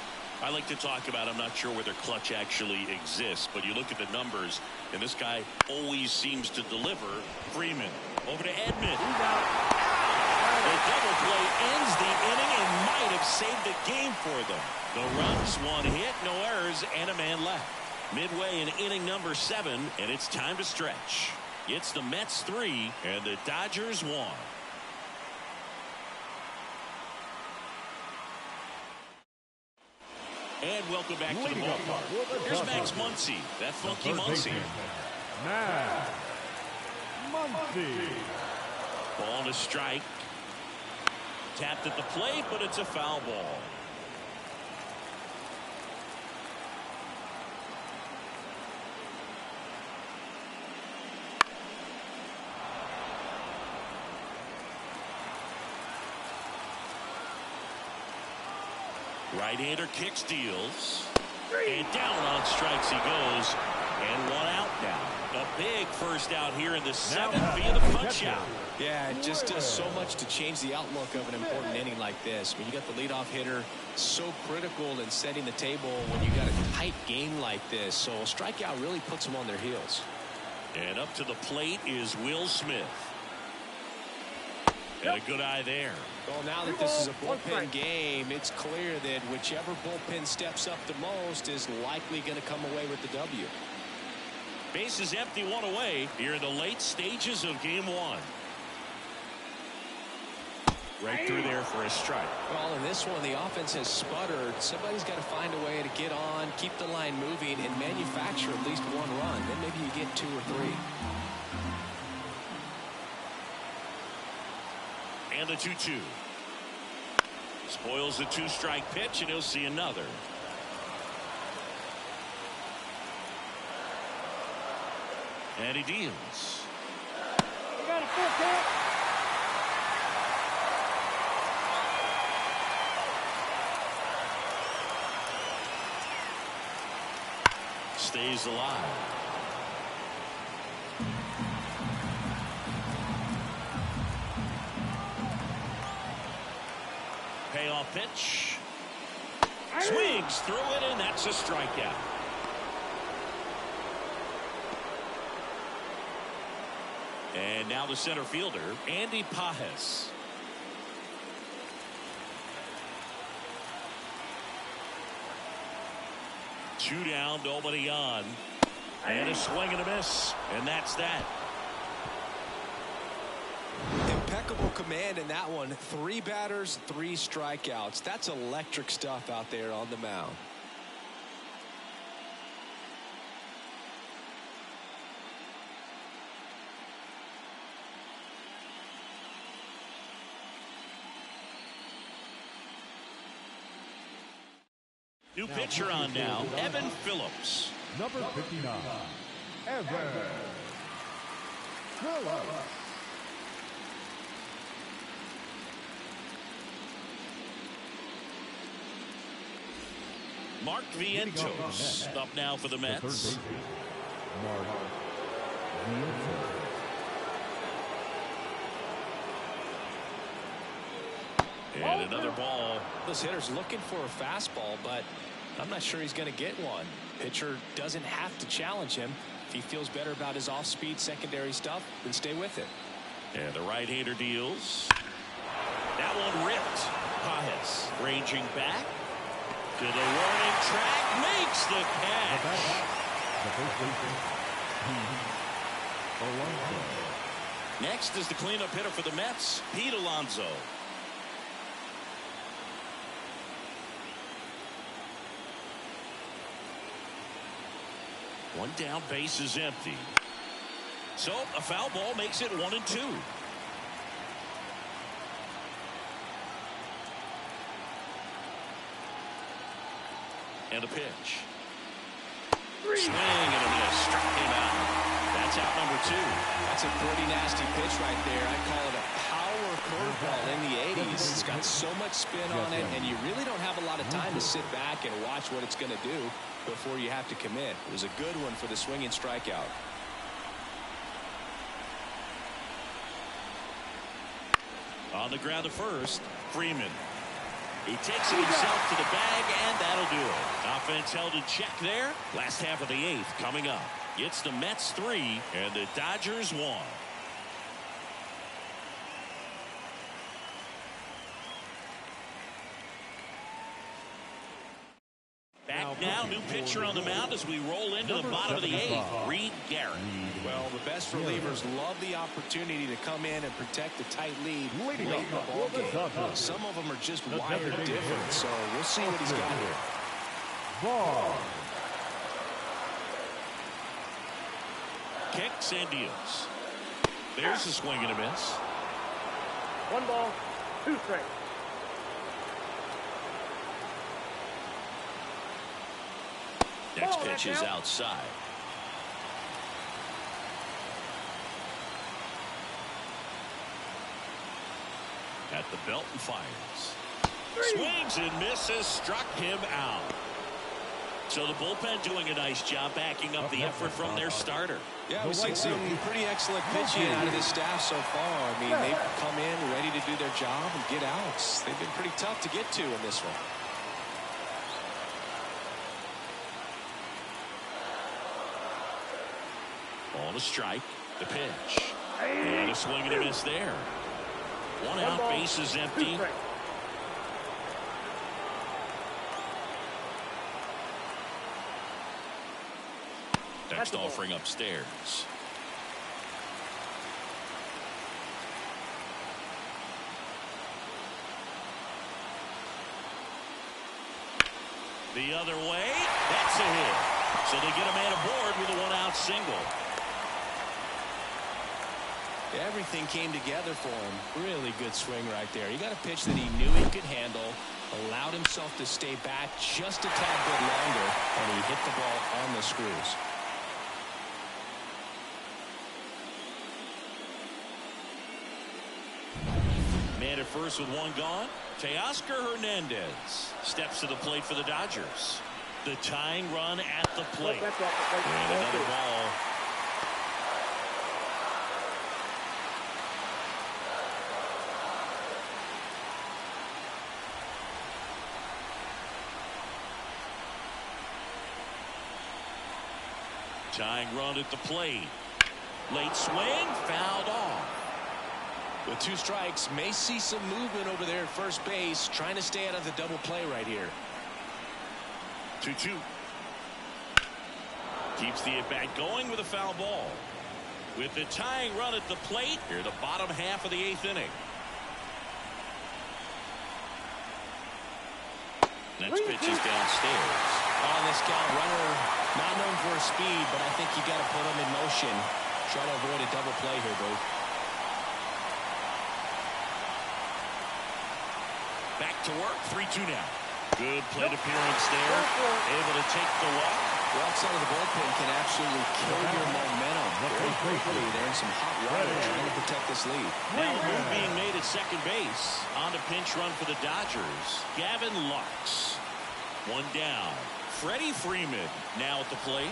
Speaker 1: I like to talk about, I'm not sure whether clutch actually exists, but you look at the numbers, and this guy always seems to deliver. Freeman over to Edman. The double play ends the inning and might have saved the game for them. The runs, 1 hit, no errors, and a man left. Midway in inning number 7, and it's time to stretch. It's the Mets 3 and the Dodgers 1. And welcome back to the ballpark. Here's Max Muncy. That funky Muncy.
Speaker 4: Max Muncy.
Speaker 1: Ball to strike. Tapped at the plate, but it's a foul ball. Right-hander kicks, deals. And down on strikes he goes. And 1 out now. A big first out here in the 7th via the punch out.
Speaker 2: Yeah, it just does so much to change the outlook of an important inning like this. When you got the leadoff hitter, so critical in setting the table when you got a tight game like this. So a strikeout really puts them on their heels.
Speaker 1: And up to the plate is Will Smith. And a good eye there.
Speaker 2: Well, now that this is a bullpen game, it's clear that whichever bullpen steps up the most is likely going to come away with the W.
Speaker 1: Bases empty, 1 away here in the late stages of game 1. Right through there for a strike.
Speaker 2: Well, in this one, the offense has sputtered. Somebody's got to find a way to get on, keep the line moving, and manufacture at least 1 run. Then maybe you get 2 or 3.
Speaker 1: And the 2-2. Spoils the 2-strike pitch, and he'll see another. And he deals.
Speaker 3: You got a full count.
Speaker 1: Stays alive. Payoff pitch. Swings through it, and that's a strikeout. And now the center fielder, Andy Pajes. Two down, nobody on. And a swing and a miss. And that's that.
Speaker 2: Impeccable command in that one. 3 batters, 3 strikeouts. That's electric stuff out there on the mound.
Speaker 1: New pitcher on now, Evan Phillips.
Speaker 4: Number 59, Evan Phillips.
Speaker 1: Mark Vientos up now for the Mets.
Speaker 4: Mark Vientos.
Speaker 1: And another ball.
Speaker 2: This hitter's looking for a fastball, but I'm not sure he's going to get one. Pitcher doesn't have to challenge him. If he feels better about his off-speed secondary stuff, then stay with it.
Speaker 1: And the right-hander deals. That one ripped. Pajes ranging back to the warning track, makes the catch.
Speaker 4: The first baseman, Alonso.
Speaker 1: Next is the cleanup hitter for the Mets, Pete Alonso. One down, base is empty. So a foul ball makes it 1-2. And a pitch. Swing and a miss. Struck him out. That's out number 2.
Speaker 2: That's a pretty nasty pitch right there. I call it a power curveball in the 80s. It's got so much spin on it, and you really don't have a lot of time to sit back and watch what it's going to do before you have to commit. It was a good one for the swinging strikeout.
Speaker 1: On the ground to first, Freeman. He takes it himself to the bag, and that'll do it. Offense held in check there. Last half of the 8th coming up. It's the Mets 3 and the Dodgers 1. Back now, new pitcher on the mound as we roll into the bottom of the 8th. Reed Garrett.
Speaker 2: Well, the best relievers love the opportunity to come in and protect a tight lead late in the ball game. Some of them are just wired different, so we'll see what he's got here.
Speaker 1: Kicks and deals. There's a swing and a miss.
Speaker 3: 1 ball, 2 strikes.
Speaker 1: Next pitch is outside. At the belt and fires. Swings and misses. Struck him out. So the bullpen doing a nice job backing up the effort from their starter.
Speaker 2: Yeah, we've seen some pretty excellent pitching out of this staff so far. I mean, they've come in ready to do their job and get outs. They've been pretty tough to get to in this one.
Speaker 1: On a strike, the pitch. And a swing and a miss there. 1 out, base is empty. Next offering upstairs. The other way. That's a hit. So they get a man aboard with a 1-out single.
Speaker 2: Everything came together for him. Really good swing right there. He got a pitch that he knew he could handle, allowed himself to stay back just a tad bit longer, and he hit the ball on the screws.
Speaker 1: Man at first with 1 gone. Teoscar Hernandez steps to the plate for the Dodgers. The tying run at the plate. And another ball. Tying run at the plate. Late swing, fouled off.
Speaker 2: With 2 strikes, may see some movement over there at first base, trying to stay out of the double play right here.
Speaker 1: 2-2. Keeps the at-bat going with a foul ball. With the tying run at the plate, here the bottom half of the 8th inning. Next pitch is downstairs.
Speaker 2: On this count, runner not known for his speed, but I think you got to put him in motion. Try to avoid a double play here, Booth.
Speaker 1: Back to work, 3-2 now. Good plate appearance there. Able to take the walk.
Speaker 2: Walks out of the bullpen can absolutely kill your momentum very quickly. They're in some hot water trying to protect this lead.
Speaker 1: Now a move being made at second base. On a pinch run for the Dodgers. Gavin Lux. 1 down. Freddie Freeman now at the plate.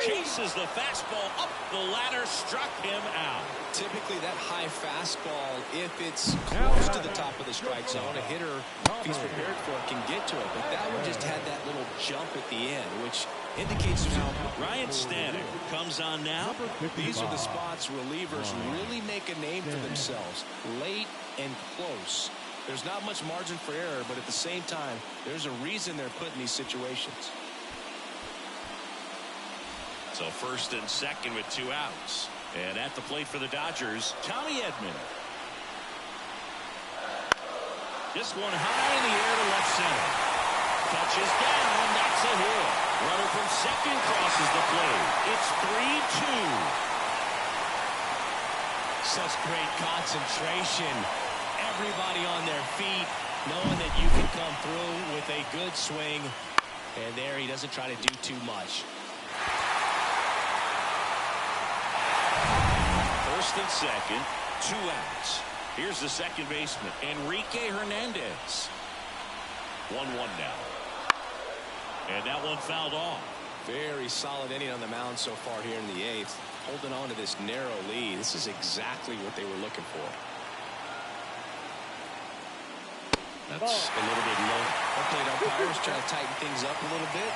Speaker 1: Chases the fastball up the ladder, struck him out.
Speaker 2: Typically that high fastball, if it's close to the top of the strike zone, a hitter, if he's prepared for it, can get to it. But that one just had that little jump at the end, which indicates now.
Speaker 1: Ryan Stanek comes on now.
Speaker 2: These are the spots relievers really make a name for themselves. Late and close. There's not much margin for error, but at the same time, there's a reason they're put in these situations.
Speaker 1: So first and second with 2 outs. And at the plate for the Dodgers, Tommy Edman. This one high in the air to left center. Touches down. That's a hit. Runner from second crosses the plate. It's 3-2.
Speaker 2: Such great concentration. Everybody on their feet, knowing that you can come through with a good swing. And there he doesn't try to do too much.
Speaker 1: First and second, 2 outs. Here's the second baseman, Enrique Hernandez. 1-1 now. And that one fouled off.
Speaker 2: Very solid inning on the mound so far here in the 8th. Holding on to this narrow lead. This is exactly what they were looking for. That's a little bit low. Plate umpires trying to tighten things up a little bit.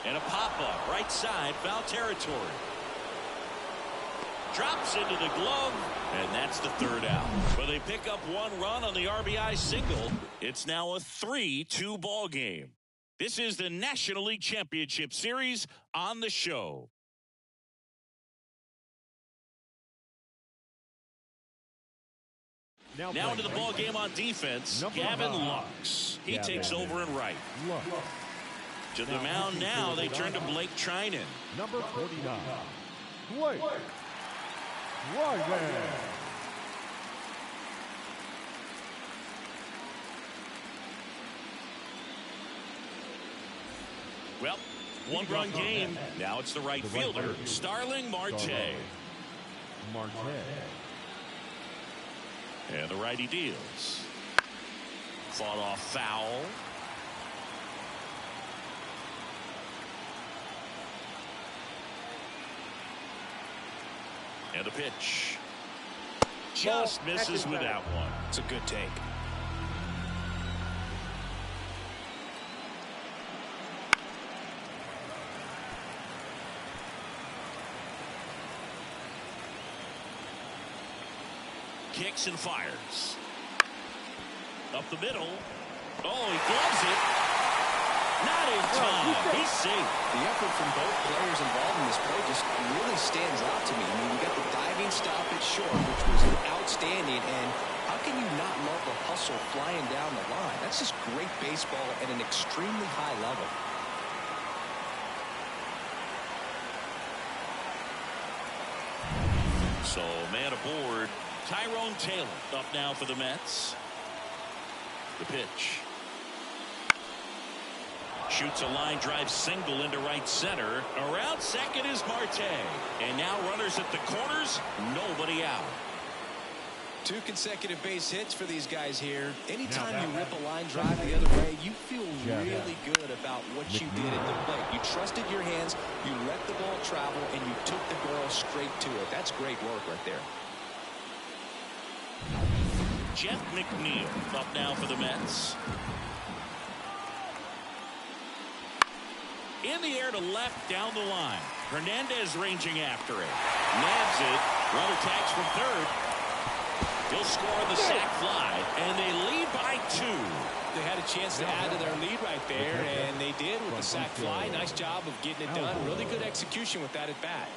Speaker 1: And a pop-up, right side, foul territory. Drops into the glove, and that's the 3rd out. Well, they pick up 1 run on the RBI single. It's now a 3-2 ball game. This is the National League Championship Series on the show. Now into the ball game on defense, Gavin Lux. He takes over in right. To the mound now, they turn to Blake Trinan.
Speaker 4: Number 49. Blake Trinan.
Speaker 1: Well, 1-run game. Now it's the right fielder, Starling Marte. And the righty deals. Fought off foul. And the pitch. Just misses with that one.
Speaker 2: It's a good take.
Speaker 1: Kicks and fires. Up the middle. Oh, he gloves it. Not in time. He's safe.
Speaker 2: The effort from both players involved in this play just really stands out to me. I mean, you got the diving stop at short, which was outstanding, and how can you not love the hustle flying down the line? That's just great baseball at an extremely high level.
Speaker 1: So, man aboard. Tyrone Taylor up now for the Mets. The pitch. Shoots a line drive single into right center. Around second is Marte. And now runners at the corners. Nobody out.
Speaker 2: 2 consecutive base hits for these guys here. Anytime you rip a line drive the other way, you feel really good about what you did at the plate. You trusted your hands, you let the ball travel, and you took the ball straight to it. That's great work right there.
Speaker 1: Jeff McNeil up now for the Mets. In the air to left down the line. Hernandez ranging after it. Nabs it. Runner tags from third. He'll score on the sac fly, and they lead by 2.
Speaker 2: They had a chance to add to their lead right there, and they did with the sac fly. Nice job of getting it done. Really good execution with that at bat.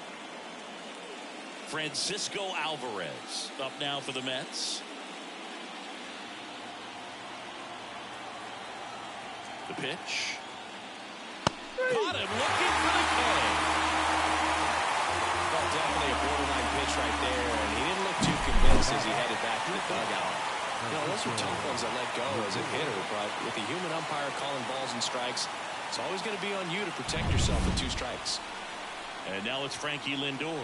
Speaker 1: Francisco Alvarez up now for the Mets. The pitch. Caught him looking for the K.
Speaker 2: Well, definitely a borderline pitch right there, and he didn't look too convinced as he headed back to the dugout. You know, those are tough ones to let go as a hitter, but with the human umpire calling balls and strikes, it's always going to be on you to protect yourself with 2 strikes.
Speaker 1: And now it's Frankie Lindor.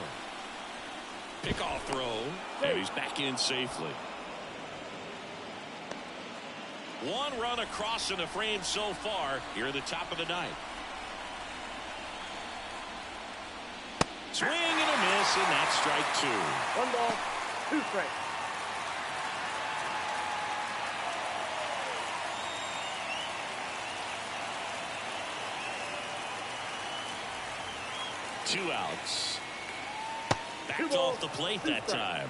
Speaker 1: Pickoff throw, and he's back in safely. 1 run across in the frame so far here at the top of the 9th. Swing and a miss, and that's strike 2.
Speaker 3: 1 ball, 2 strikes.
Speaker 1: Two outs. Backed off the plate that time.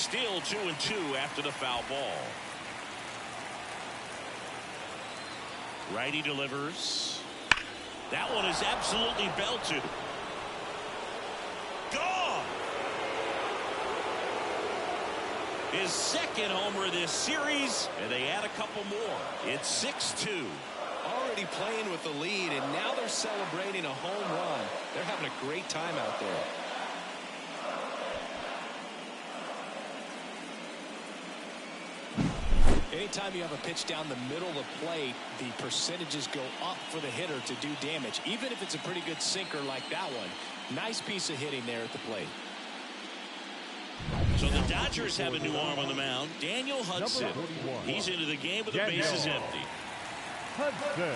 Speaker 1: still 2-2 after the foul ball. Righty delivers. That one is absolutely belted. Gone. His second homer this series, and they add a couple more. It's 6-2.
Speaker 2: Already playing with the lead, and now they're celebrating a home run. They're having a great time out there. Anytime you have a pitch down the middle of the plate, the percentages go up for the hitter to do damage, even if it's a pretty good sinker like that one. Nice piece of hitting there at the plate.
Speaker 1: So the Dodgers have a new arm on the mound, Daniel Hudson. He's into the game with the bases empty.
Speaker 4: Hudson.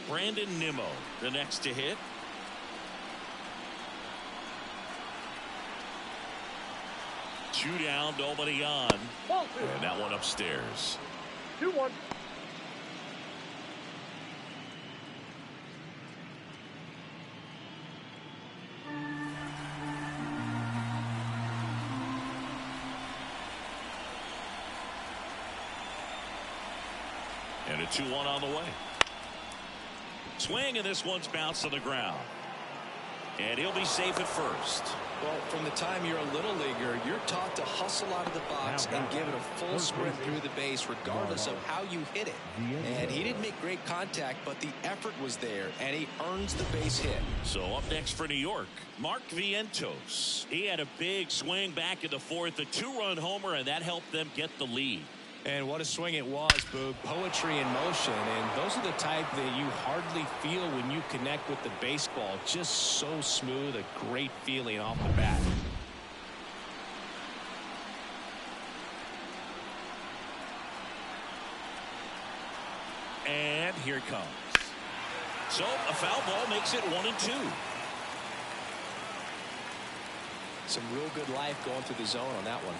Speaker 1: Brandon Nimmo, the next to hit. Two down, nobody on. And that one upstairs.
Speaker 3: 2-1.
Speaker 1: And a 2-1 on the way. Swing, and this one's bounced to the ground. And he'll be safe at first.
Speaker 2: Well, from the time you're a little leaguer, you're taught to hustle out of the box and give it a full sprint through the base regardless of how you hit it. And he didn't make great contact, but the effort was there, and he earns the base hit.
Speaker 1: So up next for New York, Mark Vientos. He had a big swing back in the fourth, a two-run homer, and that helped them get the lead.
Speaker 2: And what a swing it was, Boog. Poetry in motion. And those are the type that you hardly feel when you connect with the baseball. Just so smooth, a great feeling off the bat.
Speaker 1: And here it comes. So a foul ball makes it 1-2.
Speaker 2: Some real good life going through the zone on that one.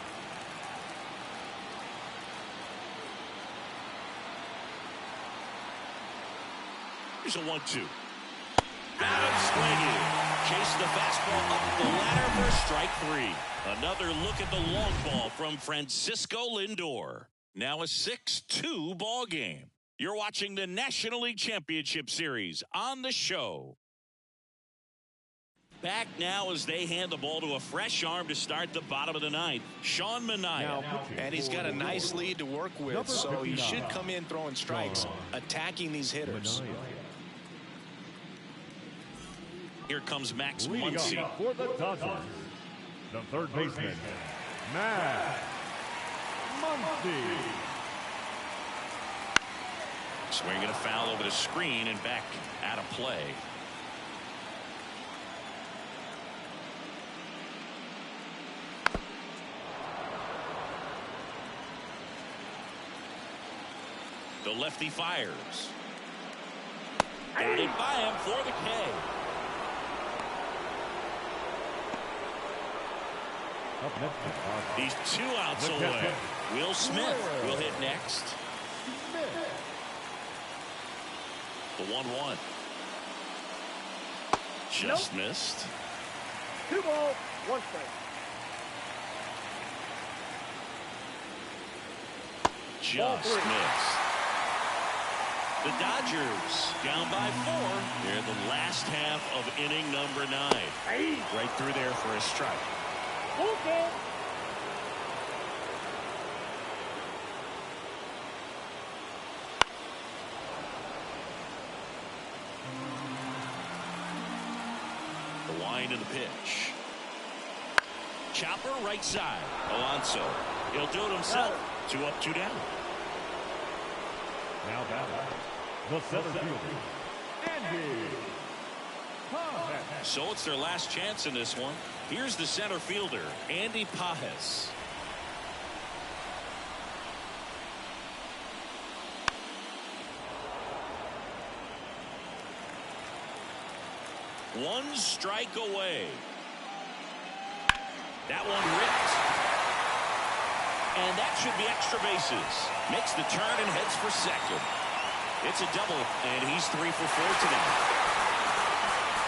Speaker 1: Here's a 1-2. Got him swinging. Chase the fastball up the ladder for strike three. Another look at the long ball from Francisco Lindor. Now a 6-2 ball game. You're watching the National League Championship Series on the show. Back now as they hand the ball to a fresh arm to start the bottom of the ninth. Sean Manaea.
Speaker 2: And he's got a nice lead to work with, so he should come in throwing strikes, attacking these hitters.
Speaker 1: Here comes Max Muncy.
Speaker 4: For the Dodgers, the third baseman, Max Muncy.
Speaker 1: Swinging a foul over the screen and back out of play. The lefty fires. Got it by him for the K. He's 2 outs away. Will Smith will hit next. The 1-1. Just missed.
Speaker 3: 2 balls, 1 strike.
Speaker 1: Just missed. The Dodgers down by 4. They're the last half of inning number 9.
Speaker 2: Right through there for a strike.
Speaker 3: Bullpen.
Speaker 1: The wind of the pitch. Chopper right side. Alonso. He'll do it himself. 2 up, 2 down.
Speaker 4: Now batting, the center fielder, Andy Pajes.
Speaker 1: So it's their last chance in this one. Here's the center fielder, Andy Pajes. One strike away. That one ripped. And that should be extra bases. Makes the turn and heads for second. It's a double, and he's 3 for 4 today.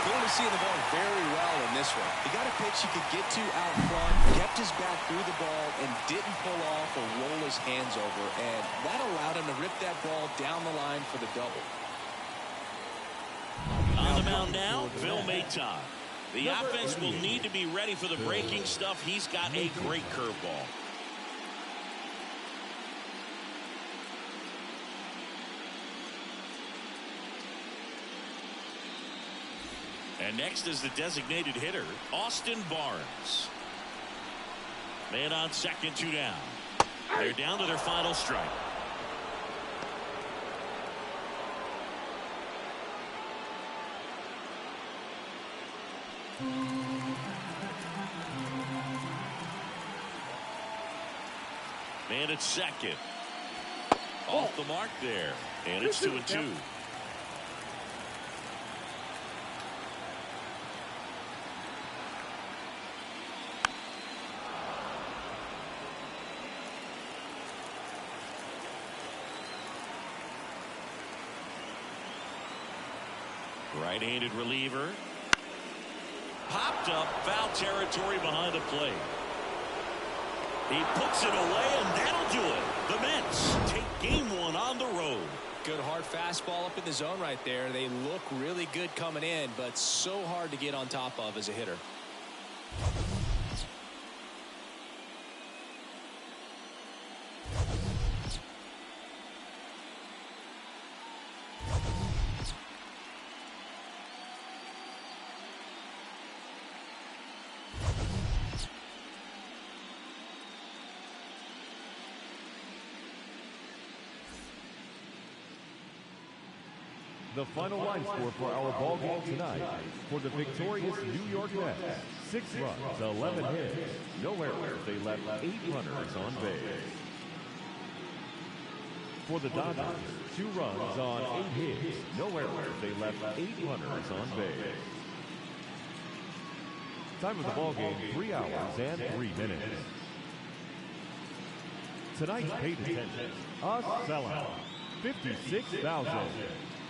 Speaker 2: Clearly seeing the ball very well in this one. He got a pitch he could get to out front, kept his back through the ball, and didn't pull off or roll his hands over. And that allowed him to rip that ball down the line for the double.
Speaker 1: On the mound now, Phil Maton. The offense will need to be ready for the breaking stuff. He's got a great curveball. And next is the designated hitter, Austin Barnes. Man on second, 2 down. They're down to their final strike. Man at second. Off the mark there. And it's 2-2. Right-handed reliever. Popped up, foul territory behind the plate. He puts it away, and that'll do it. The Mets take game 1 on the road.
Speaker 2: Good hard fastball up in the zone right there. They look really good coming in, but so hard to get on top of as a hitter.
Speaker 4: The final line score for our ball game tonight: for the victorious New York Mets, 6 runs, 11 hits, no errors. They left 8 runners on base. For the Dodgers, 2 runs on 8 hits, no errors. They left 8 runners on base. Time of the ball game: 3 hours and 3 minutes. Tonight's paid attendance: a sellout, 56,000.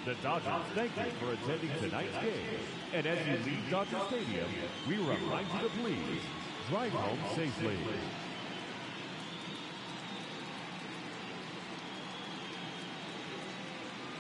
Speaker 4: The Dodgers thank you for attending tonight's game. And as you leave Dodger Stadium, we remind you to please drive home safely.